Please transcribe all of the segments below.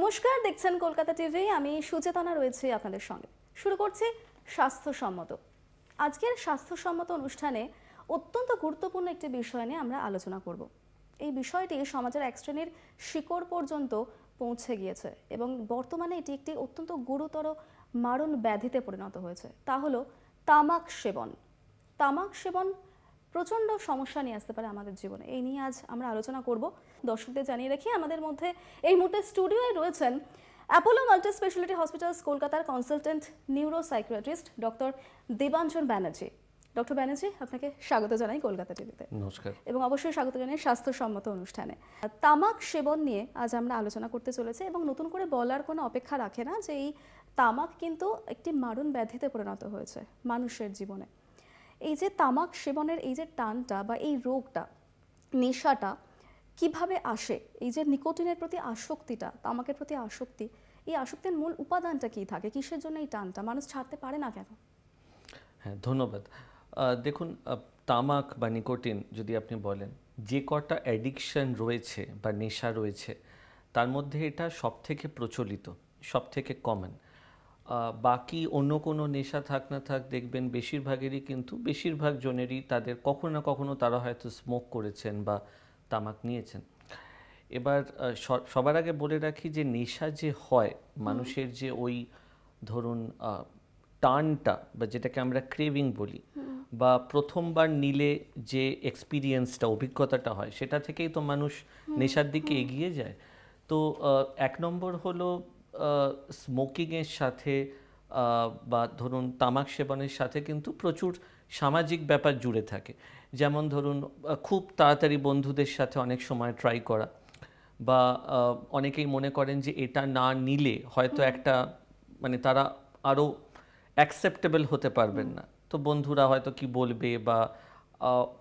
নমস্কার, দেখছেন কলকাতা টিভি। আমি সুচেতনা রয়েছি আপনাদের সঙ্গে। শুরু করছি স্বাস্থ্যসম্মত। আজকের স্বাস্থ্যসম্মত অনুষ্ঠানে অত্যন্ত গুরুত্বপূর্ণ একটি বিষয় নিয়ে আমরা আলোচনা করব। এই বিষয়টি সমাজের এক শ্রেণীর শিকড় পর্যন্ত পৌঁছে গিয়েছে এবং বর্তমানে এটি একটি অত্যন্ত গুরুতর মারণ ব্যাধিতে পরিণত হয়েছে। তা হলো তামাক সেবন। তামাক সেবন প্রচণ্ড সমস্যা নিয়ে আসতে পারে আমাদের জীবনে। এই নিয়ে আজ আমরা আলোচনা করব। দর্শকদের জানিয়ে রাখি, আমাদের মধ্যে এই মুহূর্তে স্টুডিওয়ে রয়েছেন অ্যাপোলো মাল্টি স্পেশালিটি হসপিটালস কলকাতার consultant neuropsychiatrist doctor Debanjan Banerjee. Doctor Banerjee, আপনাকে স্বাগত জানাই কলকাতা টিভিতে। নমস্কার। এবং অবশ্যই স্বাগত জানাই স্বাস্থ্যসম্মত অনুষ্ঠানে। তামাক সেবন নিয়ে আজ আমরা আলোচনা করতে চলেছি এবং নতুন করে বলার কোনো অপেক্ষা রাখে না যে এই তামাক কিন্তু একটি মারণ ব্যাধিতে পরিণত হয়েছে মানুষের জীবনে। এই যে তামাক সেবনের এই যে টানটা বা এই রোগটা, নেশাটা কিভাবে আসে, এই যে নিকোটিনের প্রতি আসক্তিটা, তামাকের প্রতি আসক্তি, এই আসক্তির মূল উপাদানটা কি থাকে, কিসের জন্য এই টানটা, মানুষ ছাড়তে পারে না কেন? হ্যাঁ, ধন্যবাদ। দেখুন, তামাক বা নিকোটিন যদি আপনি বলেন, যে কটা অ্যাডিকশন রয়েছে বা নেশা রয়েছে তার মধ্যে এটা সবথেকে প্রচলিত, সবথেকে কমন। বাকি অন্য কোনো নেশা থাক না থাক দেখবেন বেশিরভাগেরই কিন্তু বেশিরভাগ জনেরই তাদের কখনো না কখনো তারা হয়তো স্মোক করেছেন বা তামাক নিয়েছেন। এবার সবার আগে বলে রাখি যে নেশা যে হয় মানুষের, যে ওই ধরুন টানটা বা যেটাকে আমরা ক্রেভিং বলি, বা প্রথমবার নিলে যে এক্সপিরিয়েন্সটা, অভিজ্ঞতাটা হয়, সেটা থেকেই তো মানুষ নেশার দিকে এগিয়ে যায়। তো এক নম্বর হলো স্মোকিংয়ের সাথে বা ধরুন তামাক সেবনের সাথে কিন্তু প্রচুর সামাজিক ব্যাপার জুড়ে থাকে। যেমন ধরুন খুব তাড়াতাড়ি বন্ধুদের সাথে অনেক সময় ট্রাই করা, বা অনেকেই মনে করেন যে এটা না নিলে হয়তো একটা মানে তারা আরও অ্যাকসেপ্টেবল হতে পারবেন না, তো বন্ধুরা হয়তো কি বলবে, বা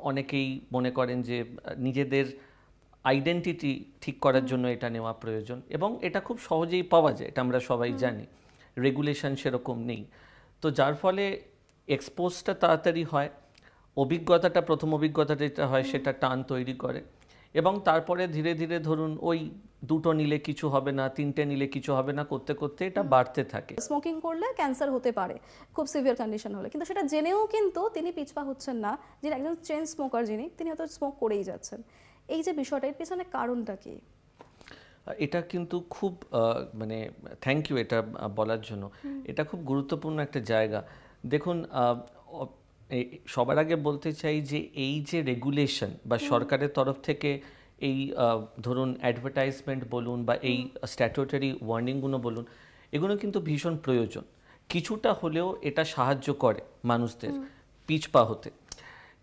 অনেকেই মনে করেন যে নিজেদের আইডেন্টিটি ঠিক করার জন্য এটা নেওয়া প্রয়োজন, এবং এটা খুব সহজেই পাওয়া যায়, এটা আমরা সবাই জানি, রেগুলেশন সেরকম নেই। তো যার ফলে এক্সপোজটা তাড়াতাড়ি হয়, অভিজ্ঞতাটা, প্রথম অভিজ্ঞতাটা যেটা হয় সেটা টান তৈরি করে, এবং তারপরে ধীরে ধীরে ধরুন ওই দুটো নিলে কিছু হবে না, তিনটে নিলে কিছু হবে না, করতে করতে এটা বাড়তে থাকে। স্মোকিং করলে ক্যান্সার হতে পারে খুব সিভিয়ার কন্ডিশন হলে, কিন্তু সেটা জেনেও কিন্তু তিনি পিছপা হচ্ছেন না। যিনি একজন চেইন স্মোকার, তিনি হয়তো স্মোক করেই যাচ্ছেন। এই যে বিষয়টা, এর পেছনে কারণটা কি? এটা কিন্তু খুব মানে থ্যাংক ইউ এটা বলার জন্য। এটা খুব গুরুত্বপূর্ণ একটা জায়গা। দেখুন, সবার আগে বলতে চাই যে এই যে রেগুলেশন বা সরকারের তরফ থেকে এই ধরুন অ্যাডভার্টাইজমেন্ট বলুন বা এই স্ট্যাটুটরি ওয়ার্নিংগুলো বলুন, এগুলো কিন্তু ভীষণ প্রয়োজন। কিছুটা হলেও এটা সাহায্য করে মানুষদের পিছপা হতে।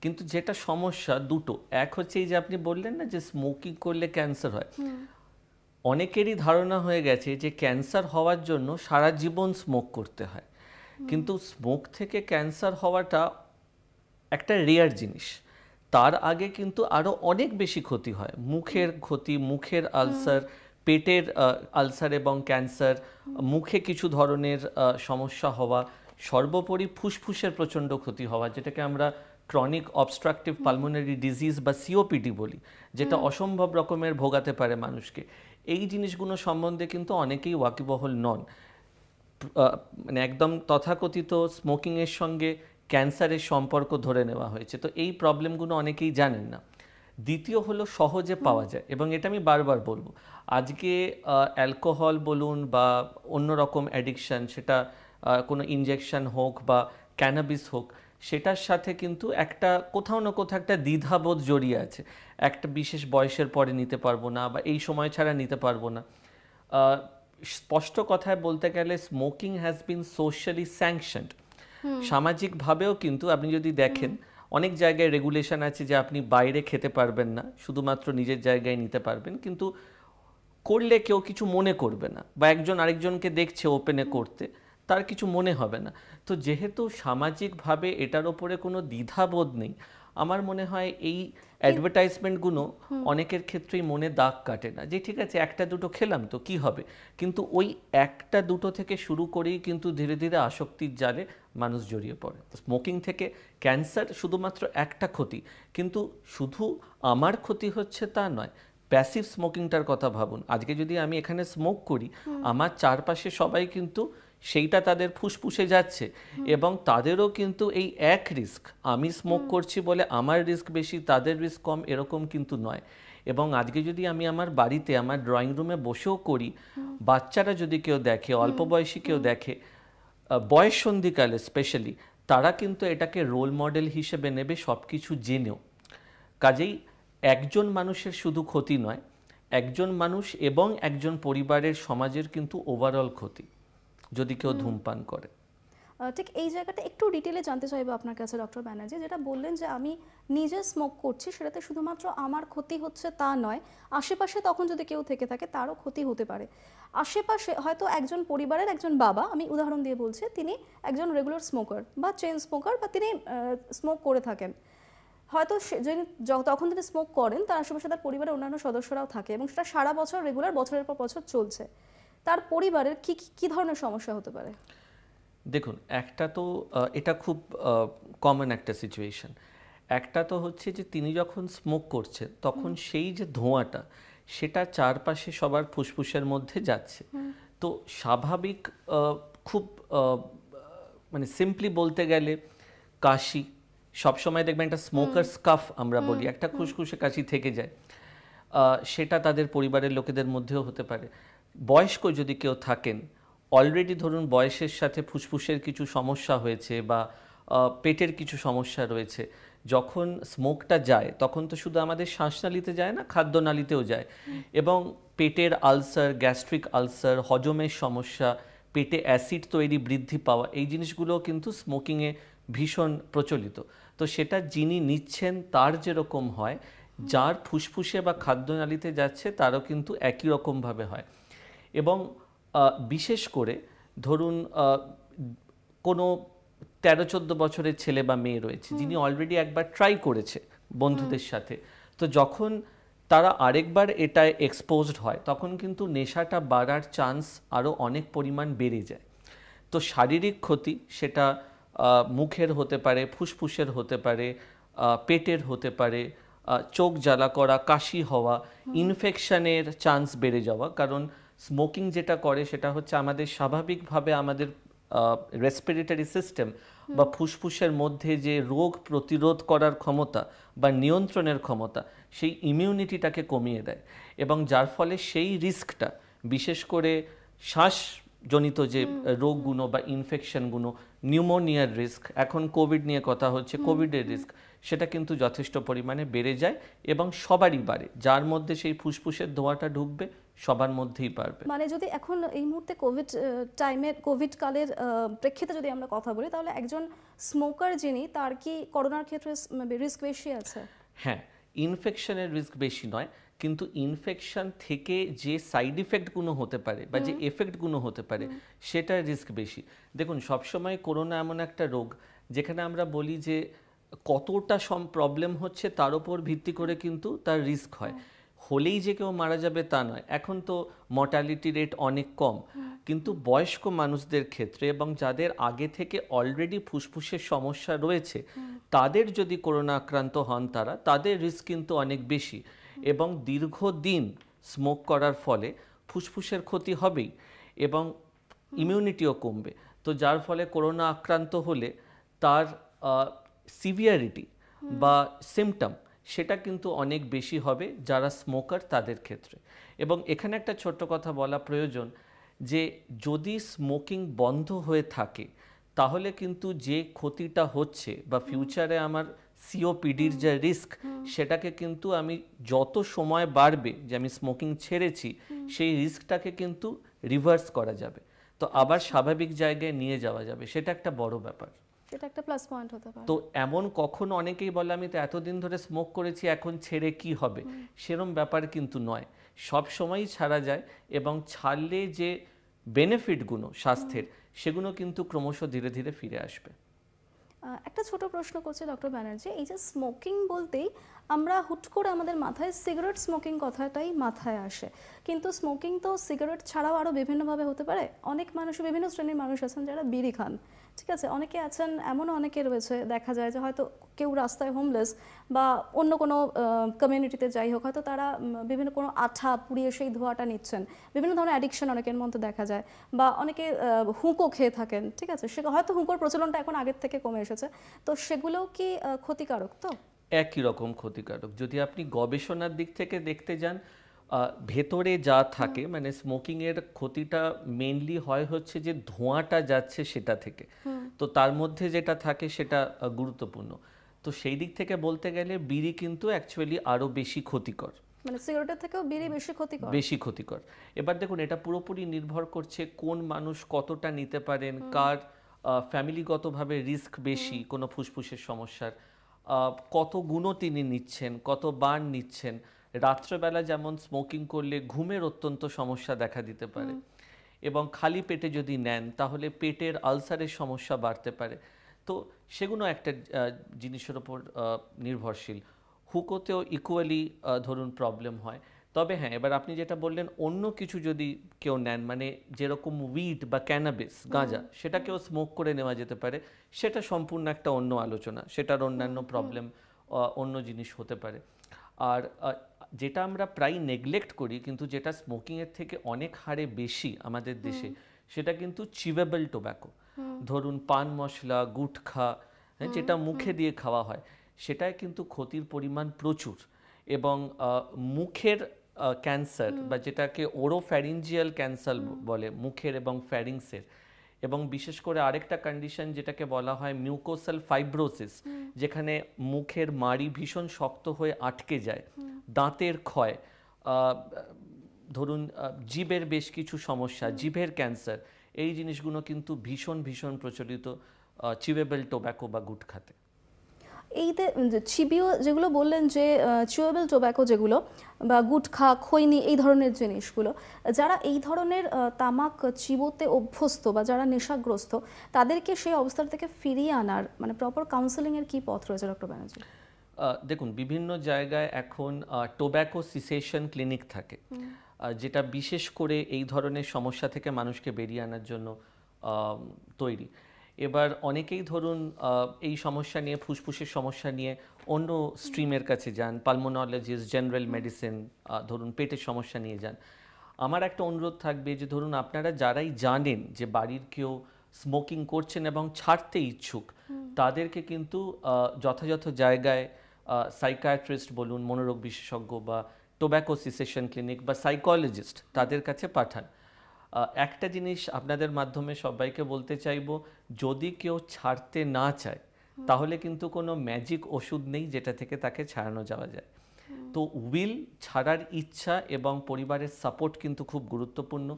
কিন্তু যেটা সমস্যা দুটো, এক হচ্ছে এই যে আপনি বললেন না যে স্মোকিং করলে ক্যান্সার হয়। অনেকেরই ধারণা হয়ে গেছে যে ক্যান্সার হওয়ার জন্য সারা জীবন স্মোক করতে হয়, কিন্তু স্মোক থেকে ক্যান্সার হওয়াটা একটা রেয়ার জিনিস। তার আগে কিন্তু আরও অনেক বেশি ক্ষতি হয়, মুখের ক্ষতি, মুখের আলসার, পেটের আলসার এবং ক্যান্সার, মুখে কিছু ধরনের সমস্যা হওয়া, সর্বোপরি ফুসফুসের প্রচণ্ড ক্ষতি হওয়া, যেটাকে আমরা ক্রনিক অবস্ট্রাকটিভ পালমোনারি ডিজিজ বা সিওপিডি বলি, যেটা অসম্ভব রকমের ভোগাতে পারে মানুষকে। এই জিনিসগুলো সম্বন্ধে কিন্তু অনেকেই ওয়াকিবহল নন। মানে একদম তথাকথিত স্মোকিংয়ের সঙ্গে ক্যান্সারের সম্পর্ক ধরে নেওয়া হয়েছে, তো এই প্রবলেমগুলো অনেকেই জানেন না। দ্বিতীয় হলো সহজে পাওয়া যায়, এবং এটা আমি বারবার বলবো, আজকে অ্যালকোহল বলুন বা অন্য রকম অ্যাডিকশান, সেটা কোনো ইনজেকশন হোক বা ক্যানাবিস হোক, সেটার সাথে কিন্তু একটা কোথাও না কোথাও একটা দ্বিধাবোধ জড়িয়ে আছে। একটা বিশেষ বয়সের পরে নিতে পারবো না, বা এই সময় ছাড়া নিতে পারবো না। স্পষ্ট কথায় বলতে গেলে smoking has been socially sanctioned. সামাজিকভাবেও কিন্তু আপনি যদি দেখেন অনেক জায়গায় রেগুলেশন আছে যে আপনি বাইরে খেতে পারবেন না, শুধুমাত্র নিজের জায়গায় নিতে পারবেন, কিন্তু করলে কেউ কিছু মনে করবে না, বা একজন আরেকজনকে দেখছে ওপেনে করতে, তার কিছু মনে হবে না। তো যেহেতু সামাজিকভাবে এটার ওপরে কোনো দ্বিধাবোধ নেই, আমার মনে হয় এই অ্যাডভার্টাইজমেন্টগুলো অনেকের ক্ষেত্রেই মনে দাগ কাটে না, যে ঠিক আছে একটা দুটো খেলাম তো কি হবে, কিন্তু ওই একটা দুটো থেকে শুরু করেই কিন্তু ধীরে ধীরে আসক্তির জালে মানুষ জড়িয়ে পড়ে। স্মোকিং থেকে ক্যান্সার শুধুমাত্র একটা ক্ষতি, কিন্তু শুধু আমার ক্ষতি হচ্ছে তা নয়, প্যাসিভ স্মোকিংটার কথা ভাবুন, আজকে যদি আমি এখানে স্মোক করি, আমার চারপাশে সবাই কিন্তু সেইটা তাদের ফুসফুসে যাচ্ছে এবং তাদেরও কিন্তু এই এক রিস্ক, আমি স্মোক করছি বলে আমার রিস্ক বেশি তাদের রিস্ক কম, এরকম কিন্তু নয়। এবং আজকে যদি আমি আমার বাড়িতে আমার ড্রয়িং রুমে বসেও করি, বাচ্চারা যদি কেউ দেখে, অল্প বয়সী কেউ দেখে, বয়স সন্ধিকালে স্পেশালি, তারা কিন্তু এটাকে রোল মডেল হিসেবে নেবে সব কিছু জেনেও। কাজেই একজন মানুষের শুধু ক্ষতি নয়, একজন মানুষ এবং একজন পরিবারের সমাজের কিন্তু ওভারঅল ক্ষতি যদি কেউ ধূমপান করে। ঠিক এই জায়গাটা একটু ডিটেলে জানতে চাইবো আপনার কাছে ডক্টর ব্যানার্জি, যেটা বললেন যে আমি নিজে স্মোক করছি, সেটাতে শুধুমাত্র আমার ক্ষতি হচ্ছে তা নয়, আশেপাশে তখন যদি কেউ থেকে থাকে তারও ক্ষতি হতে পারে। আশেপাশে হয়তো একজন পরিবারের একজন বাবা, আমি উদাহরণ দিয়ে বলছি, তিনি একজন রেগুলার স্মোকার বা চেইন স্মোকার বা তিনি স্মোক করে থাকেন, হয়তো তখন তিনি স্মোক করেন, তার আশেপাশে তার পরিবারের অন্যান্য সদস্যরাও থাকে এবং সেটা সারা বছর রেগুলার বছরের পর বছর চলছে, তার পরিবারের কি ধরনের সমস্যা হতে পারে? দেখুন, একটা তো এটা খুব কমন একটা সিচুয়েশন। একটা তো হচ্ছে যে তিনি যখন স্মোক করছেন তখন সেই যে ধোঁয়াটা সেটা চারপাশে সবার ফুসফুসের মধ্যে যাচ্ছে। তো স্বাভাবিক খুব মানে সিম্পলি বলতে গেলে কাশি, সবসময় দেখবেন একটা স্মোকার স্কাফ আমরা বলি, একটা খুসখুসে কাশি থেকে যায়, সেটা তাদের পরিবারের লোকেদের মধ্যেও হতে পারে। বয়স্ক যদি কেউ থাকেন, অলরেডি ধরুন বয়সের সাথে ফুসফুসের কিছু সমস্যা হয়েছে বা পেটের কিছু সমস্যা রয়েছে, যখন স্মোকটা যায় তখন তো শুধু আমাদের শ্বাসনালীতে যায় না, খাদ্যনালীতেও যায় এবং পেটের আলসার, গ্যাস্ট্রিক আলসার, হজমের সমস্যা, পেটে অ্যাসিড তৈরি, বৃদ্ধি পাওয়া, এই জিনিসগুলোও কিন্তু স্মোকিংয়ে ভীষণ প্রচলিত। তো সেটা যিনি নিচ্ছেন তার যেরকম হয়, যার ফুসফুসে বা খাদ্যনালীতে যাচ্ছে তারও কিন্তু একই রকমভাবে হয়। এবং বিশেষ করে ধরুন কোনো 13-14 বছরের ছেলে বা মেয়ে রয়েছে যিনি অলরেডি একবার ট্রাই করেছে বন্ধুদের সাথে, তো যখন তারা আরেকবার এটায় এক্সপোজড হয় তখন কিন্তু নেশাটা বাড়ার চান্স আরও অনেক পরিমাণ বেড়ে যায়। তো শারীরিক ক্ষতি সেটা মুখের হতে পারে, ফুসফুসের হতে পারে, পেটের হতে পারে, চোখ জ্বালা করা, কাশি হওয়া, ইনফেকশনের চান্স বেড়ে যাওয়া। কারণ স্মোকিং যেটা করে সেটা হচ্ছে আমাদের স্বাভাবিকভাবে আমাদের রেসপিরেটরি সিস্টেম বা ফুসফুসের মধ্যে যে রোগ প্রতিরোধ করার ক্ষমতা বা নিয়ন্ত্রণের ক্ষমতা, সেই ইমিউনিটিটাকে কমিয়ে দেয় এবং যার ফলে সেই রিস্কটা, বিশেষ করে শ্বাসজনিত যে রোগগুলো বা ইনফেকশনগুলো, নিউমোনিয়ার রিস্ক, এখন কোভিড নিয়ে কথা হচ্ছে, কোভিডের রিস্ক, সেটা কিন্তু যথেষ্ট পরিমাণে বেড়ে যায় এবং সবারই বাড়ে। যার মধ্যে সেই ফুসফুসের ধোঁয়াটা ঢুকবে সবার মধ্যেই পারবে। মানে যদি এখন এই মুহূর্তে কোভিড কালের প্রেক্ষিতে যদি আমরা কথা বলি, তাহলে একজন স্মোকার যিনি, তার কি করোনার ক্ষেত্রে রিস্ক বেশি আছে? হ্যাঁ, ইনফেকশনের রিস্ক বেশি নয়, কিন্তু ইনফেকশন থেকে যে সাইড ইফেক্টগুলো হতে পারে বা যে এফেক্টগুলো হতে পারে সেটার রিস্ক বেশি। দেখুন, সবসময় করোনা এমন একটা রোগ যেখানে আমরা বলি যে কতটা প্রবলেম হচ্ছে তার উপর ভিত্তি করে কিন্তু তার রিস্ক হয়। হলেই যে কেউ মারা যাবে তা নয়। এখন তো মর্টালিটি রেট অনেক কম, কিন্তু বয়স্ক মানুষদের ক্ষেত্রে এবং যাদের আগে থেকে অলরেডি ফুসফুসের সমস্যা রয়েছে তাদের যদি করোনা আক্রান্ত হন তাদের রিস্ক কিন্তু অনেক বেশি এবং দীর্ঘদিন স্মোক করার ফলে ফুসফুসের ক্ষতি হবেই এবং ইমিউনিটিও কমবে। তো যার ফলে করোনা আক্রান্ত হলে তার সিভিয়ারিটি বা সিমটম সেটা কিন্তু অনেক বেশি হবে যারা স্মোকার তাদের ক্ষেত্রে। এবং এখানে একটা ছোট্ট কথা বলা প্রয়োজন যে যদি স্মোকিং বন্ধ হয়ে থাকে তাহলে কিন্তু যে ক্ষতিটা হচ্ছে বা ফিউচারে আমার সিওপিডির যে রিস্ক, সেটাকে কিন্তু আমি যত সময় বাড়বে যে আমি স্মোকিং ছেড়েছি সেই রিস্কটাকে কিন্তু রিভার্স করা যাবে, তো আবার স্বাভাবিক জায়গায় নিয়ে যাওয়া যাবে। সেটা একটা বড় ব্যাপার, সেটা একটা প্লাস পয়েন্ট হতে পারে। তো এমন কখনো অনেকেই বলে আমি তো এতদিন ধরে স্মোক করেছি এখন ছেড়ে কি হবে, সেরকম ব্যাপার কিন্তু নয়। সব সময়ই ছাড়া যায় এবং ছাড়লে যে বেনিফিটগুলো স্বাস্থ্যের সেগুলো কিন্তু ক্রমশ ধীরে ধীরে ফিরে আসবে। একটা ছোট প্রশ্ন করছি ডক্টর ব্যানার্জি, এই যে স্মোকিং বলতেই আমরা হুট করে আমাদের মাথায় সিগারেট স্মোকিং কথাটাই মাথায় আসে, কিন্তু স্মোকিং তো সিগারেট ছাড়াও আরও বিভিন্নভাবে হতে পারে। অনেক মানুষ, বিভিন্ন শ্রেণীর মানুষ আছেন যারা বিড়ি খান, ঠিক আছে, অনেকে আছেন, এমনও অনেকে রয়েছে দেখা যায় যে হয়তো কেউ রাস্তায় হোমলেস বা অন্য কোনো কমিউনিটিতে যাই হোক, হয়তো তারা বিভিন্ন কোনো আঠা পুড়িয়ে সেই ধোঁয়াটা নিচ্ছেন। বিভিন্ন ধরনের অ্যাডিকশন অনেকের মধ্যে দেখা যায়, বা অনেকে হুঁকো খেয়ে থাকেন। ঠিক আছে, সে হয়তো হুঁকোর প্রচলনটা এখন আগের থেকে কমে এসেছে, তো সেগুলোও কি ক্ষতিকারক? তো একই রকম ক্ষতিকারক। যদি আপনি গবেষণার দিক থেকে দেখতে যান, ভেতরে যা থাকে মানে স্মোকিংয়ের ক্ষতিটা মেইনলি হয় হচ্ছে যে ধোঁয়াটা যাচ্ছে সেটা থেকে, তো তার মধ্যে যেটা থাকে সেটা গুরুত্বপূর্ণ। তো সেই দিক থেকে বলতে গেলে বিড়ি কিন্তু অ্যাকচুয়ালি আরও বেশি ক্ষতিকর, মানে সিগারেটের থেকেও বিড়ি বেশি ক্ষতিকর। বেশি ক্ষতিকর। এবার দেখুন, এটা পুরোপুরি নির্ভর করছে কোন মানুষ কতটা নিতে পারেন, কার ফ্যামিলিগতভাবে রিস্ক বেশি কোনো ফুসফুসের সমস্যার, কত গুণও তিনি নিচ্ছেন, কতবার নিচ্ছেন। রাত্রেবেলা যেমন স্মোকিং করলে ঘুমের অত্যন্ত সমস্যা দেখা দিতে পারে, এবং খালি পেটে যদি নেন তাহলে পেটের আলসারের সমস্যা বাড়তে পারে। তো সেগুলো একটা জিনিসের ওপর নির্ভরশীল। হুকোতেও ইকুয়ালি ধরুন প্রবলেম হয়। তবে হ্যাঁ, এবার আপনি যেটা বললেন অন্য কিছু যদি কেউ নেন, মানে যেরকম উইড বা ক্যানাবিস, গাঁজা, সেটাকেও স্মোক করে নেওয়া যেতে পারে, সেটা সম্পূর্ণ একটা অন্য আলোচনা, সেটার অন্যান্য প্রবলেম, অন্য জিনিস হতে পারে। আর যেটা আমরা প্রায় নেগলেক্ট করি কিন্তু যেটা স্মোকিংয়ের থেকে অনেক হারে বেশি আমাদের দেশে, সেটা কিন্তু চিউয়েবল টোব্যাকো। ধরুন পান মশলা, গুটখা, যেটা মুখে দিয়ে খাওয়া হয়, সেটায় কিন্তু ক্ষতির পরিমাণ প্রচুর। এবং মুখের ক্যান্সার বা যেটাকে ওরোফ্যারিঞ্জিয়াল ক্যান্সার বলে, মুখের এবং ফ্যারিংসের, এবং বিশেষ করে আরেকটা কন্ডিশন যেটাকে বলা হয় মিউকোসাল ফাইব্রোসিস, যেখানে মুখের মাড়ি ভীষণ শক্ত হয়ে আটকে যায়, দাঁতের ক্ষয়, ধরুন জিভের বেশ কিছু সমস্যা, জিভের ক্যান্সার, এই জিনিসগুলো কিন্তু ভীষণ ভীষণ প্রচলিত চিউয়েবল টোব্যাকো বা গুটখাতে। এইতে চিবিও যেগুলো বললেন যে চিউয়েবল টোব্যাকো যেগুলো বা গুটখা, খৈনি, এই ধরনের জিনিসগুলো, যারা এই ধরনের তামাক চিবোতে অভ্যস্ত বা যারা নেশাগ্রস্ত, তাদেরকে সেই অবস্থা থেকে ফিরিয়ে আনার মানে প্রপার কাউন্সেলিংয়ের কি পথ রয়েছে ডক্টর ব্যানার্জি? দেখুন, বিভিন্ন জায়গায় এখন টোব্যাকো সিসেশন ক্লিনিক থাকে, যেটা বিশেষ করে এই ধরনের সমস্যা থেকে মানুষকে বেরিয়ে আনার জন্য তৈরি। এবার অনেকেই ধরুন এই সমস্যা নিয়ে, ফুসফুসের সমস্যা নিয়ে অন্য স্ট্রিমের কাছে যান, পালমোনোলজিস্ট, জেনারেল মেডিসিন, ধরুন পেটের সমস্যা নিয়ে যান। আমার একটা অনুরোধ থাকবে যে ধরুন আপনারা যারাই জানেন যে বাড়ির কেউ স্মোকিং করছেন এবং ছাড়তে ইচ্ছুক, তাদেরকে কিন্তু যথাযথ জায়গায় সাইকিয়াট্রিস্ট বলুন, মনোরোগ বিশেষজ্ঞ বা টোব্যাকো সিসেশন ক্লিনিক বা সাইকোলজিস্ট, তাদের কাছে পাঠান। একটা জিনিস আপনাদের মাধ্যমে সবাইকে বলতে চাইবো, যদি কেউ ছাড়তে না চায় তাহলে কিন্তু কোনো ম্যাজিক ওষুধ নেই যেটা থেকে তাকে ছাড়ানো যাওয়া যায়। তো উইল, ছাড়ার ইচ্ছা এবং পরিবারের সাপোর্ট কিন্তু খুব গুরুত্বপূর্ণ।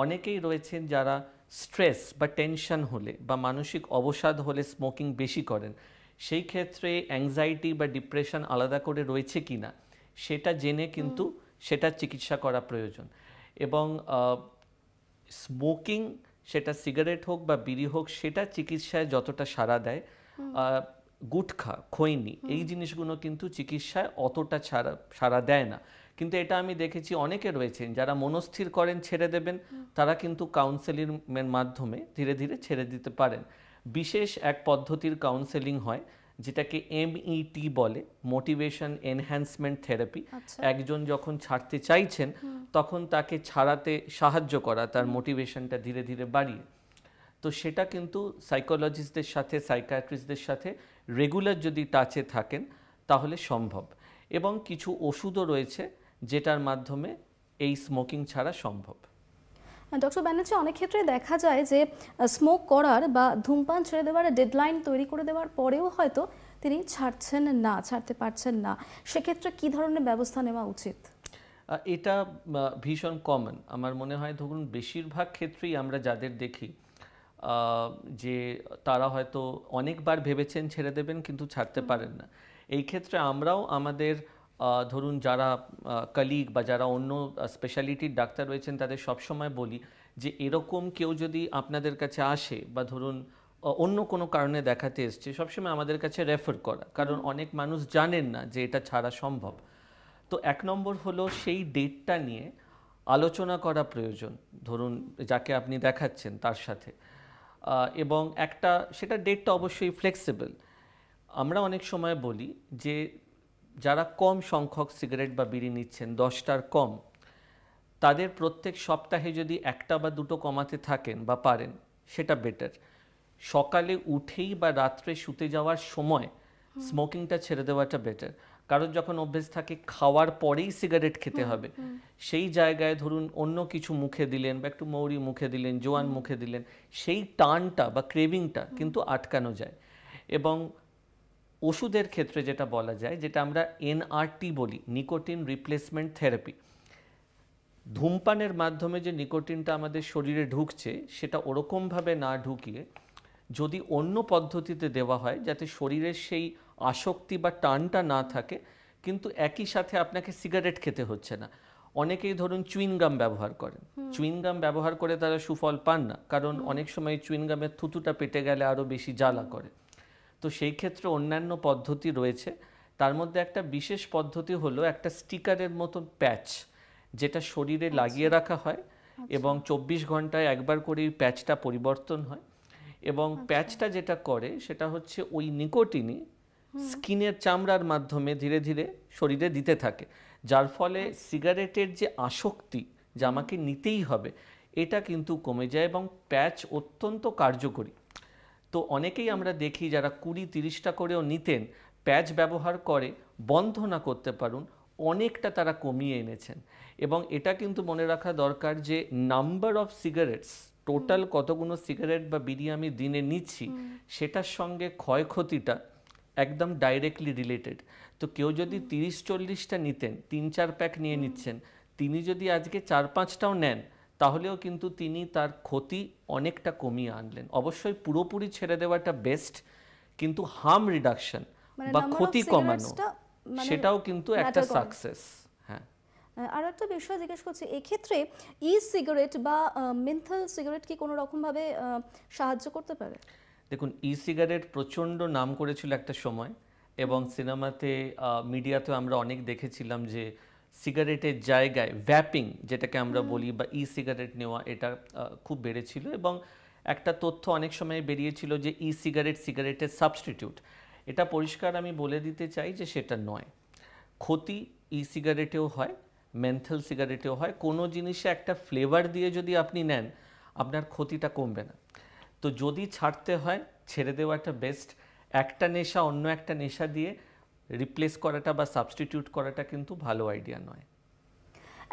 অনেকেই রয়েছেন যারা স্ট্রেস বা টেনশন হলে বা মানসিক অবসাদ হলে স্মোকিং বেশি করেন। সেই ক্ষেত্রে অ্যাংজাইটি বা ডিপ্রেশন আলাদা করে রয়েছে কি না সেটা জেনে কিন্তু সেটার চিকিৎসা করা প্রয়োজন। এবং স্মোকিং, সেটা সিগারেট হোক বা বিড়ি হোক, সেটা চিকিৎসায় যতটা সাড়া দেয়, গুটখা, খৈনি, এই জিনিসগুলো কিন্তু চিকিৎসায় অতটা সাড়া দেয় না। কিন্তু এটা আমি দেখেছি অনেকে রয়েছেন যারা মনস্থির করেন ছেড়ে দেবেন, তারা কিন্তু কাউন্সেলিংয়ের মাধ্যমে ধীরে ধীরে ছেড়ে দিতে পারেন। বিশেষ এক পদ্ধতির কাউন্সেলিং হয় যেটাকে MET বলে, মোটিভেশন এনহ্যান্সমেন্ট থেরাপি। একজন যখন ছাড়তে চাইছেন তখন তাকে ছাড়াতে সাহায্য করা, তার মোটিভেশনটা ধীরে ধীরে বাড়িয়ে। তো সেটা কিন্তু সাইকোলজিস্টদের সাথে, সাইকিয়াট্রিস্টদের সাথে রেগুলার যদি টাচে থাকেন তাহলে সম্ভব। এবং কিছু ওষুধও রয়েছে যেটার মাধ্যমে এই স্মোকিং ছাড়া সম্ভব। ডক্টর ব্যানার্জি, অনেক ক্ষেত্রে দেখা যায় যে স্মোক করার বা ধূমপান ছেড়ে দেওয়ার ডেডলাইন তৈরি করে দেওয়ার পরেও হয়তো তিনি ছাড়ছেন না, ছাড়তে পারছেন না, সেক্ষেত্রে কি ধরনের ব্যবস্থা নেওয়া উচিত? এটা ভীষণ কমন। আমার মনে হয় ধরুন বেশিরভাগ ক্ষেত্রেই আমরা যাদের দেখি যে তারা হয়তো অনেকবার ভেবেছেন ছেড়ে দেবেন কিন্তু ছাড়তে পারেন না। এই ক্ষেত্রে আমরাও আমাদের ধরুন যারা কলিগ বা যারা অন্য স্পেশালিটির ডাক্তার রয়েছেন তাদের সবসময় বলি যে এরকম কেউ যদি আপনাদের কাছে আসে বা ধরুন অন্য কোনো কারণে দেখাতে এসছে, সবসময় আমাদের কাছে রেফার করা, কারণ অনেক মানুষ জানেন না যে এটা ছাড়া সম্ভব। তো এক নম্বর হলো সেই ডেটটা নিয়ে আলোচনা করা প্রয়োজন, ধরুন যাকে আপনি দেখাচ্ছেন তার সাথে। এবং একটা সেটা ডেটটা অবশ্যই ফ্লেক্সিবল। আমরা অনেক সময় বলি যে যারা কম সংখ্যক সিগারেট বা বিড়ি নিচ্ছেন, 10টার কম, তাদের প্রত্যেক সপ্তাহে যদি একটা বা দুটো কমাতে থাকেন বা পারেন সেটা বেটার। সকালে উঠেই বা রাত্রে শুতে যাওয়ার সময় স্মোকিংটা ছেড়ে দেওয়াটা বেটার। কারণ যখন অভ্যেস থাকে খাওয়ার পরেই সিগারেট খেতে হবে, সেই জায়গায় ধরুন অন্য কিছু মুখে দিলেন বা একটু মৌরি মুখে দিলেন, জোয়ান মুখে দিলেন, সেই টানটা বা ক্রেভিংটা কিন্তু আটকানো যায়। এবং ওষুধের ক্ষেত্রে যেটা বলা যায়, যেটা আমরা এনআরটি বলি, নিকোটিন রিপ্লেসমেন্ট থেরাপি, ধূমপানের মাধ্যমে যে নিকোটিনটা আমাদের শরীরে ঢুকছে সেটা ওরকমভাবে না ঢুকিয়ে যদি অন্য পদ্ধতিতে দেওয়া হয় যাতে শরীরের সেই আসক্তি বা টানটা না থাকে, কিন্তু একই সাথে আপনাকে সিগারেট খেতে হচ্ছে না। অনেকেই ধরুন চুইনগাম ব্যবহার করেন, চুইনগাম ব্যবহার করে তারা সুফল পান না, কারণ অনেক সময় চুইনগামের থুতুটা পেটে গেলে আরও বেশি জ্বালা করে। তো সেই ক্ষেত্রে অন্যান্য পদ্ধতি রয়েছে। তার মধ্যে একটা বিশেষ পদ্ধতি হলো একটা স্টিকারের মতন প্যাচ, যেটা শরীরে লাগিয়ে রাখা হয় এবং 24 ঘন্টায় একবার করে এই প্যাচটা পরিবর্তন হয়। এবং প্যাচটা যেটা করে সেটা হচ্ছে ওই নিকোটিনই স্কিনের চামড়ার মাধ্যমে ধীরে ধীরে শরীরে দিতে থাকে, যার ফলে সিগারেটের যে আসক্তি যে আমাকে নিতেই হবে এটা কিন্তু কমে যায় এবং প্যাচ অত্যন্ত কার্যকরী। তো অনেকেই আমরা দেখি যারা 20-30টা করেও নিতেন, প্যাচ ব্যবহার করে বন্ধ না করতে পারুন, অনেকটা তারা কমিয়ে এনেছেন। এবং এটা কিন্তু মনে রাখা দরকার যে নাম্বার অফ সিগারেটস, টোটাল কতগুলো সিগারেট বা বিড়ি আমি দিনে নিচ্ছি, সেটার সঙ্গে ক্ষয়ক্ষতিটা একদম ডাইরেক্টলি রিলেটেড। তো কেউ যদি 30-40টা নিতেন, 3-4 প্যাক নিয়ে নিচ্ছেন, তিনি যদি আজকে 4-5টাও নেন, তাহলেও কিন্তু তিনি তার ক্ষতি অনেকটা কমিয়ে আনলেন। অবশ্যই পুরোপুরি ছেড়ে দেওয়াটা বেস্ট, কিন্তু হার্ম রিডাকশন বা ক্ষতি কমানো সেটাও কিন্তু একটা সাকসেস। হ্যাঁ, আর একটা বিষয় জিজ্ঞেস করছি, এক্ষেত্রে ই সিগারেট বা মেন্থল সিগারেট কি কোনো রকমভাবে সাহায্য করতে পারে? দেখুন, ই সিগারেট প্রচণ্ড নাম করেছিল একটা সময়, এবং সিনেমাতে মিডিয়াতেও আমরা অনেক দেখেছিলাম যে সিগারেটের জায়গায় ভ্যাপিং যেটাকে আমরা বলি বা ই সিগারেট নেওয়া, এটা খুব বেড়েছিল। এবং একটা তথ্য অনেক সময় বেরিয়েছিল যে ই সিগারেট সিগারেটের সাবস্টিটিউট। এটা পরিষ্কার আমি বলে দিতে চাই যে সেটা নয়। ক্ষতি ই সিগারেটেও হয়, মেন্থল সিগারেটেও হয়। কোনো জিনিসে একটা ফ্লেভার দিয়ে যদি আপনি নেন, আপনার ক্ষতিটা কমবে না। তো যদি ছাড়তে হয়, ছেড়ে দেওয়াটা বেস্ট। একটা নেশা অন্য একটা নেশা দিয়ে রিপ্লেস করাটা বা সাবস্টিটিউট করাটা কিন্তু ভালো আইডিয়া নয়।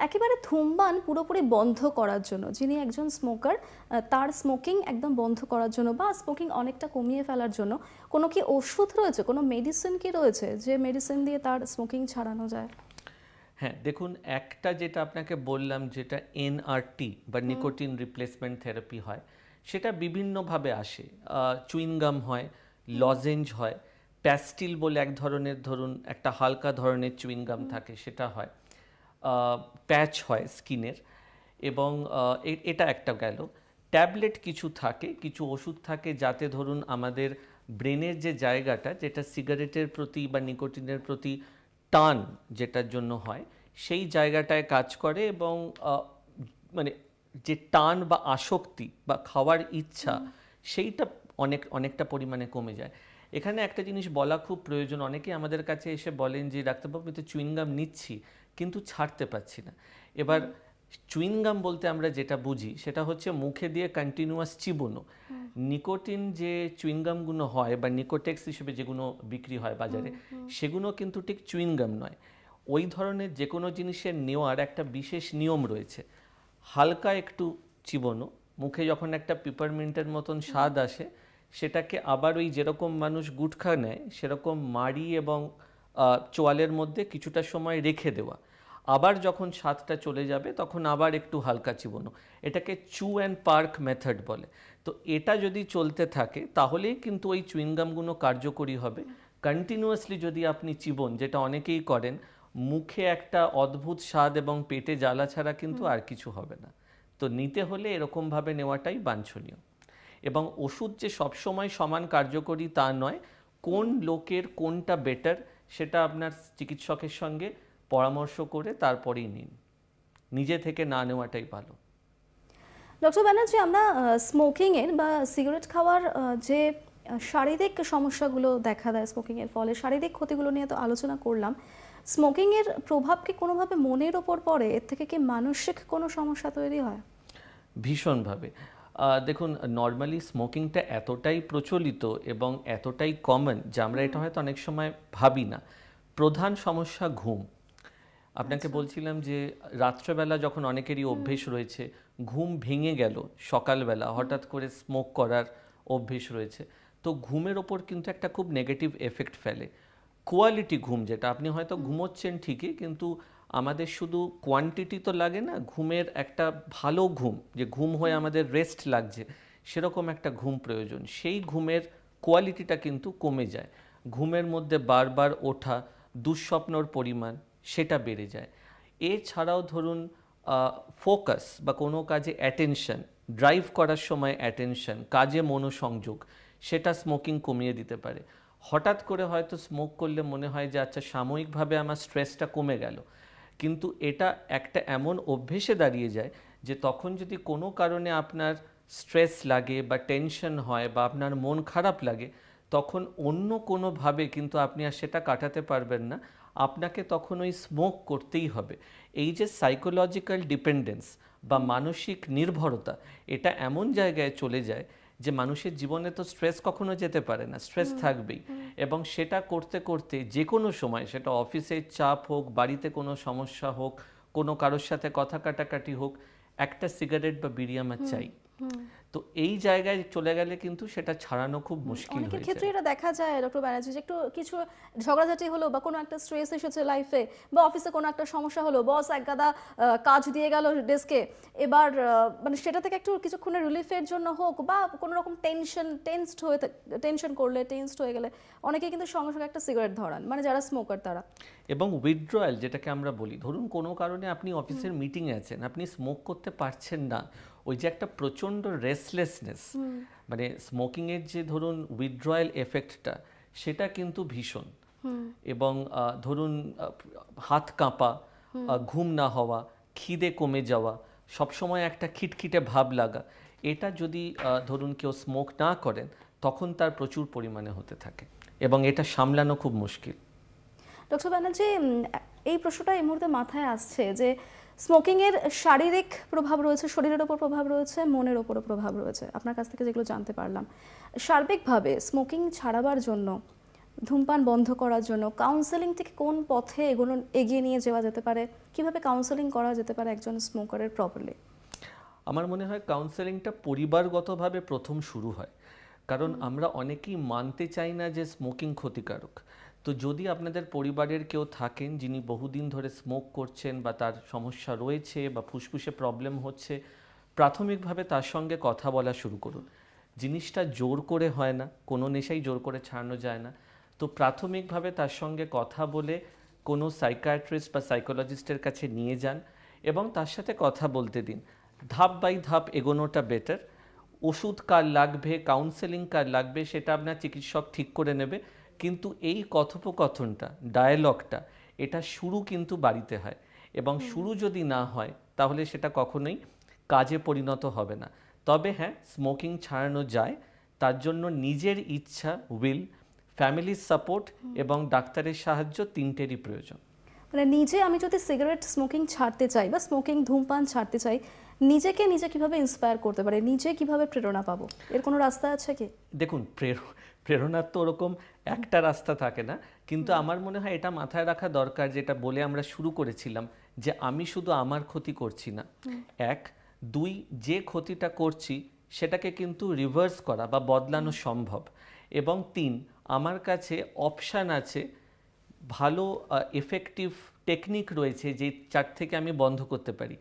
একেবারে ধূমপান পুরোপুরি বন্ধ করার জন্য, যিনি একজন স্মোকার, তার স্মোকিং একদম বন্ধ করার জন্য বা স্মোকিং অনেকটা কমিয়ে ফেলার জন্য কোনো কি ওষুধ রয়েছে, কোনো মেডিসিন কি রয়েছে যে মেডিসিন দিয়ে তার স্মোকিং ছাড়ানো যায়? হ্যাঁ, দেখুন, একটা যেটা আপনাকে বললাম, যেটা এনআরটি বা নিকোটিন রিপ্লেসমেন্ট থেরাপি হয়, সেটা বিভিন্নভাবে আসে। চুইনগাম হয়, লজেঞ্জ হয়, প্যাস্টিল বলে এক ধরনের, ধরুন একটা হালকা ধরনের চুইনগাম থাকে, সেটা হয়, প্যাচ হয় স্কিনের, এবং এটা একটা গেল। ট্যাবলেট কিছু থাকে, কিছু ওষুধ থাকে যাতে ধরুন আমাদের ব্রেনের যে জায়গাটা, যেটা সিগারেটের প্রতি বা নিকোটিনের প্রতি টান যেটার জন্য হয়, সেই জায়গাটায় কাজ করে এবং মানে যে টান বা আসক্তি বা খাওয়ার ইচ্ছা, সেইটা অনেকটা পরিমাণে কমে যায়। এখানে একটা জিনিস বলা খুব প্রয়োজন। অনেকে আমাদের কাছে এসে বলেন যে ডাক্তারবাবু, আমি তো চুইনগাম নিচ্ছি কিন্তু ছাড়তে পারছি না। এবার চুইনগাম বলতে আমরা যেটা বুঝি সেটা হচ্ছে মুখে দিয়ে কন্টিনিউয়াস চিবোনো। নিকোটিন যে চুইনগামগুলো হয় বা নিকোটেক্স হিসেবে যেগুলো বিক্রি হয় বাজারে, সেগুলো কিন্তু ঠিক চুইনগাম নয়। ওই ধরনের যে কোনো জিনিসের নেওয়ার একটা বিশেষ নিয়ম রয়েছে। হালকা একটু চিবোনো, মুখে যখন একটা পিপারমিন্টের মতন স্বাদ আসে, সেটাকে আবার ওই যেরকম মানুষ গুটখা নেয় সেরকম মাড়ি এবং চোয়ালের মধ্যে কিছুটা সময় রেখে দেওয়া। আবার যখন স্বাদটা চলে যাবে তখন আবার একটু হালকা চিবোনো। এটাকে চু অ্যান্ড পার্ক মেথড বলে। তো এটা যদি চলতে থাকে তাহলেই কিন্তু ওই চুইনগামগুলো কার্যকরী হবে। কন্টিনিউয়াসলি যদি আপনি চিবোন, যেটা অনেকেই করেন, মুখে একটা অদ্ভুত স্বাদ এবং পেটে জ্বালা ছাড়া কিন্তু আর কিছু হবে না। তো নিতে হলে এরকমভাবে নেওয়াটাই বাঞ্ছনীয়। এবং ওষুধ যে সবসময় সমান কার্যকরী তা নয়, কোন লোকের কোনটা বেটার সেটা আপনার চিকিৎসকের সঙ্গে পরামর্শ করে তারপরেই নিন, নিজে থেকে না নেওয়াটাই ভালো। ডক্টর ব্যানার্জি, আমরা স্মোকিংয়ের বা সিগারেট খাওয়ার যে শারীরিক সমস্যাগুলো দেখা দেয় স্মোকিংয়ের ফলে, শারীরিক ক্ষতিগুলো নিয়ে তো আলোচনা করলাম। স্মোকিংয়ের প্রভাব কি কোনোভাবে মনের ওপর পড়ে? এর থেকে কি মানসিক কোনো সমস্যা তৈরি হয়? ভীষণভাবে। দেখুন, নর্মালি স্মোকিংটা এতটাই প্রচলিত এবং এতটাই কমন যে আমরা এটা হয়তো অনেক সময় ভাবি না। প্রধান সমস্যা ঘুম। আপনাকে বলছিলাম যে রাত্রেবেলা যখন অনেকেরই অভ্যেস রয়েছে, ঘুম ভেঙে গেল সকালবেলা, হঠাৎ করে স্মোক করার অভ্যেস রয়েছে, তো ঘুমের ওপর কিন্তু একটা খুব নেগেটিভ এফেক্ট ফেলে। কোয়ালিটি ঘুম, যেটা আপনি হয়তো ঘুমোচ্ছেন ঠিকই, কিন্তু আমাদের শুধু কোয়ান্টিটি তো লাগে না, ঘুমের একটা ভালো ঘুম, যে ঘুম হয়ে আমাদের রেস্ট লাগছে, সেরকম একটা ঘুম প্রয়োজন। সেই ঘুমের কোয়ালিটিটা কিন্তু কমে যায়। ঘুমের মধ্যে বারবার ওঠা, দুঃস্বপ্নর পরিমাণ সেটা বেড়ে যায়। এছাড়াও ধরুন ফোকাস বা কোনো কাজে অ্যাটেনশন, ড্রাইভ করার সময় অ্যাটেনশন, কাজে মনোসংযোগ, সেটা স্মোকিং কমিয়ে দিতে পারে। হঠাৎ করে হয়তো স্মোক করলে মনে হয় যে আচ্ছা সাময়িকভাবে আমার স্ট্রেসটা কমে গেল, কিন্তু এটা একটা এমন অভ্যেসে দাঁড়িয়ে যায় যে তখন যদি কোনো কারণে আপনার স্ট্রেস লাগে বা টেনশন হয় বা আপনার মন খারাপ লাগে, তখন অন্য কোনোভাবে কিন্তু আপনি আর সেটা কাটাতে পারবেন না, আপনাকে তখন ওই স্মোক করতেই হবে। এই যে সাইকোলজিক্যাল ডিপেন্ডেন্স বা মানসিক নির্ভরতা, এটা এমন জায়গায় চলে যায় যে মানুষের জীবনে তো স্ট্রেস কখনো যেতে পারে না, স্ট্রেস থাকবেই। এবং সেটা করতে করতে যে কোনো সময়, সেটা অফিসের চাপ হোক, বাড়িতে কোনো সমস্যা হোক, কোনো কারোর সাথে কথা কাটাকাটি হোক, একটা সিগারেট বা বিড়ি আমার চাই। তো এই জায়গায় চলে গেলে কিন্তু সেটা ছাড়ানো খুব মুশকিল হয়ে অনেকের যায়। ক্ষেত্রে এটা দেখা যায় ডক্টর ব্যানার্জি, যে একটু কিছু ঝগড়াঝাটি হলো বা কোনো একটা স্ট্রেস এসেছে লাইফে, বা অফিসে কোনো একটা সমস্যা হলো, বস একগাদা কাজ দিয়ে গেল ডেস্কে, এবার মানে সেটা থেকে একটু কিছুক্ষণের রিলিফের জন্য হোক বা কোনো রকম টেনশন করলে, টেনসড হয়ে গেলে অনেকে কিন্তু সঙ্গে সঙ্গে একটা সিগারেট ধরান, মানে যারা স্মোকার তারা। এবং উইথড্রয়াল যেটাকে আমরা বলি, ধরুন কোনো কারণে আপনি অফিসের মিটিংয়ে আছেন, আপনি স্মোক করতে পারছেন না, ওই যে একটা প্রচণ্ড রেস্টলেসনেস, মানে স্মোকিংয়ের যে ধরুন উইথড্রয়াল এফেক্টটা, সেটা কিন্তু ভীষণ। এবং ধরুন হাত কাঁপা, ঘুম না হওয়া, খিদে কমে যাওয়া, সবসময় একটা খিটখিটে ভাব লাগা, এটা যদি ধরুন কেউ স্মোক না করেন, তখন তার প্রচুর পরিমাণে হতে থাকে এবং এটা সামলানো খুব মুশকিল। ডক্টর ব্যানার্জি, এই প্রশ্নটা এই মুহূর্তে মাথায় আসছে যে স্মোকিংয়ের শারীরিক প্রভাব রয়েছে, শরীরের ওপর প্রভাব রয়েছে, মনের ওপরও প্রভাব রয়েছে। আপনার কাছ থেকে যেগুলো জানতে পারলাম, সার্বিকভাবে স্মোকিং ছাড়াবার জন্য, ধূমপান বন্ধ করার জন্য কাউন্সেলিং থেকে কোন পথে এগিয়ে নিয়ে যাওয়া যেতে পারে? কিভাবে কাউন্সেলিং করা যেতে পারে একজন স্মোকারের প্রপারলি? আমার মনে হয় কাউন্সেলিংটা পরিবারগতভাবে প্রথম শুরু হয়, কারণ আমরা অনেকেই মানতে চাই না যে স্মোকিং ক্ষতিকারক। তো যদি আপনাদের পরিবারের কেউ থাকেন যিনি বহুদিন ধরে স্মোক করছেন বা তার সমস্যা রয়েছে বা ফুসফুসে প্রবলেম হচ্ছে, প্রাথমিকভাবে তার সঙ্গে কথা বলা শুরু করুন। জিনিসটা জোর করে হয় না, কোনো নেশাই জোর করে ছাড়ানো যায় না। তো প্রাথমিকভাবে তার সঙ্গে কথা বলে কোনো সাইকিয়াট্রিস্ট বা সাইকোলজিস্টের কাছে নিয়ে যান এবং তার সাথে কথা বলতে দিন। ধাপ বাই ধাপ এগোনোটা বেটার। ওষুধ কার লাগবে, কাউন্সেলিং কার লাগবে, সেটা আপনার চিকিৎসক ঠিক করে নেবে, কিন্তু এই কথোপকথনটা, ডায়ালগটা, এটা শুরু কিন্তু বাড়িতে হয়, এবং শুরু যদি না হয় তাহলে সেটা কখনোই কাজে পরিণত হবে না। তবে হ্যাঁ, স্মোকিং ছাড়ানো যায়, তার জন্য নিজের ইচ্ছা, উইল, ফ্যামিলির সাপোর্ট এবং ডাক্তারের সাহায্য, তিনটেরই প্রয়োজন। মানে নিজে আমি যদি সিগারেট স্মোকিং ছাড়তে চাই বা স্মোকিং ধূমপান ছাড়তে চাই, নিজে কিভাবে ইন্সপায়ার করতে পারে, নিজে কিভাবে প্রেরণা পাবো, এর কোনো রাস্তা আছে কি? দেখুন, প্রেরণার তো ওরকম একটা রাস্তা থাকে না, কিন্তু আমার মনে হয় এটা মাথায় রাখা দরকার, যেটা বলে আমরা শুরু করেছিলাম, যে আমি শুধু আমার ক্ষতি করছি না, এক, দুই, যে ক্ষতিটা করছি সেটাকে কিন্তু রিভার্স করা বা বদলানো সম্ভব, এবং তিন, আমার কাছে অপশান আছে, ভালো এফেক্টিভ টেকনিক রয়েছে যে যার থেকে আমি বন্ধ করতে পারি।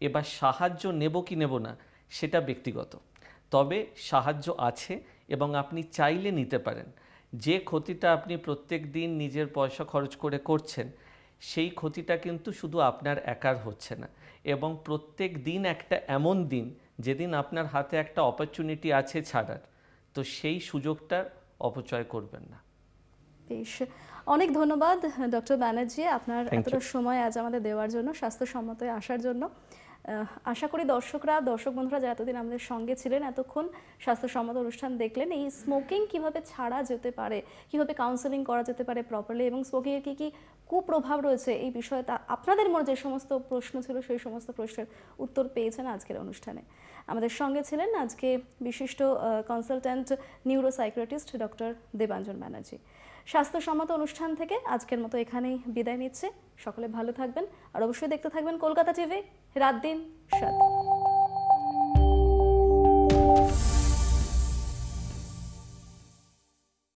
এবার সাহায্য নেব কি নেব না সেটা ব্যক্তিগত, তবে সাহায্য আছে এবং আপনি চাইলে নিতে পারেন। যে ক্ষতিটা আপনি প্রত্যেক দিন নিজের পয়সা খরচ করে করছেন, সেই ক্ষতিটা কিন্তু শুধু আপনার একার হচ্ছে না, এবং প্রত্যেক দিন একটা এমন দিন যেদিন আপনার হাতে একটা অপরচুনিটি আছে ছাড়ার, তো সেই সুযোগটা অপচয় করবেন না। বেশ, অনেক ধন্যবাদ ডক্টর ব্যানার্জি, আপনার এতটা সময় আজ আমাদের দেওয়ার জন্য, স্বাস্থ্যসম্মত আসার জন্য। আশা করি দর্শক বন্ধুরা যারা এতদিন আমাদের সঙ্গে ছিলেন, এতক্ষণ স্বাস্থ্যসম্মত অনুষ্ঠান দেখলেন, এই স্মোকিং কিভাবে ছাড়া যেতে পারে, কিভাবে কাউন্সেলিং করা যেতে পারে প্রপারলি, এবং স্মোকিংয়ের কী কী কুপ্রভাব রয়েছে এই বিষয়ে তা আপনাদের মনে যে সমস্ত প্রশ্ন ছিল সেই সমস্ত প্রশ্নের উত্তর পেয়েছেন আজকের অনুষ্ঠানে। আমাদের সঙ্গে ছিলেন আজকে বিশিষ্ট consultant neuropsychiatrist doctor Debanjan Banerjee. স্বাস্থ্যসম্মত অনুষ্ঠান থেকে আজকের মতো এখানেই বিদায় নিচ্ছে। সকলে ভালো থাকবেন আর অবশ্যই দেখতে থাকবেন কলকাতা টিভি, রাত দিন সাথে।